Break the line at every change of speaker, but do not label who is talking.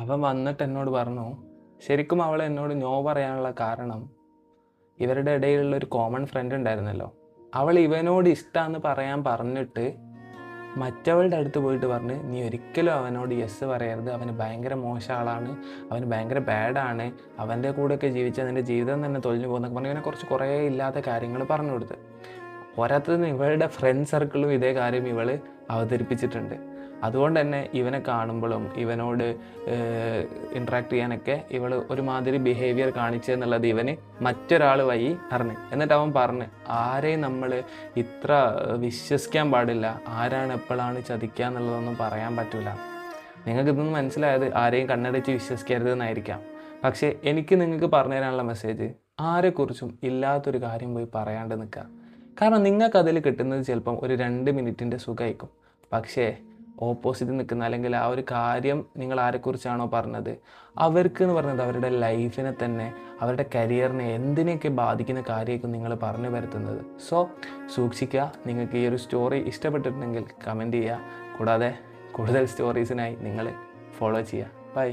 അവൻ വന്നിട്ട് എന്നോട് പറഞ്ഞു, ശരിക്കും അവൾ എന്നോട് നോ പറയാനുള്ള കാരണം ഇവരുടെ ഇടയിലുള്ള ഒരു കോമൺ ഫ്രണ്ട് ഉണ്ടായിരുന്നല്ലോ, അവൾ ഇവനോട് ഇഷ്ടമാണെന്ന് പറയാൻ പറഞ്ഞിട്ട് മറ്റവളുടെ അടുത്ത് പോയിട്ട് പറഞ്ഞ് നീ ഒരിക്കലും അവനോട് യെസ് പറയരുത്, അവന് ഭയങ്കര മോശം ആളാണ്, അവന് ഭയങ്കര ബാഡാണ്, അവൻ്റെ കൂടെയൊക്കെ ജീവിച്ചാൽ നിൻ്റെ ജീവിതം തന്നെ തൊഴിഞ്ഞു പോകുന്നൊക്കെ പറഞ്ഞ് ഇവനെ കുറച്ച് കുറേ ഇല്ലാത്ത കാര്യങ്ങൾ പറഞ്ഞു കൊടുത്ത്. പോരാത്തതിന് ഇവളുടെ ഫ്രണ്ട് സർക്കിളും ഇതേ കാര്യം ഇവൾ അവതരിപ്പിച്ചിട്ടുണ്ട്. അതുകൊണ്ട് തന്നെ ഇവനെ കാണുമ്പോഴും ഇവനോട് ഇൻട്രാക്ട് ചെയ്യാനൊക്കെ ഇവൾ ഒരുമാതിരി ബിഹേവിയർ കാണിച്ചെന്നുള്ളത് ഇവന് മറ്റൊരാൾ വഴി അറിഞ്ഞ്. എന്നിട്ട് അവൻ പറഞ്ഞ് ആരെയും നമ്മൾ ഇത്ര വിശ്വസിക്കാൻ പാടില്ല, ആരാണ് എപ്പോഴാണ് ചതിക്കുക എന്നുള്ളതൊന്നും പറയാൻ പറ്റില്ല. നിങ്ങൾക്കിതൊന്നും മനസ്സിലായത് ആരെയും കണ്ണടച്ച് വിശ്വസിക്കരുതെന്നായിരിക്കാം. പക്ഷേ എനിക്ക് നിങ്ങൾക്ക് പറഞ്ഞു തരാനുള്ള മെസ്സേജ്, ആരെക്കുറിച്ചും ഇല്ലാത്തൊരു കാര്യം പോയി പറയാണ്ട് നിൽക്കുക. കാരണം നിങ്ങൾക്കതിൽ കിട്ടുന്നത് ചിലപ്പം ഒരു 2 മിനിറ്റിൻ്റെ സുഖമായിരിക്കും. പക്ഷേ ഓപ്പോസിറ്റ് നിൽക്കുന്ന അല്ലെങ്കിൽ ആ ഒരു കാര്യം നിങ്ങൾ ആരെക്കുറിച്ചാണോ പറഞ്ഞത് അവർക്ക് എന്ന് പറഞ്ഞത് അവരുടെ ലൈഫിനെ തന്നെ, അവരുടെ കരിയറിനെ എന്തിനെയൊക്കെ ബാധിക്കുന്ന കാര്യമായിരിക്കും നിങ്ങൾ പറഞ്ഞു വരുത്തുന്നത്. സോ സൂക്ഷിക്കുക. നിങ്ങൾക്ക് ഈ ഒരു സ്റ്റോറി ഇഷ്ടപ്പെട്ടിട്ടുണ്ടെങ്കിൽ കമൻറ്റ് ചെയ്യുക. കൂടാതെ കൂടുതൽ സ്റ്റോറീസിനായി നിങ്ങൾ ഫോളോ ചെയ്യുക. ബൈ.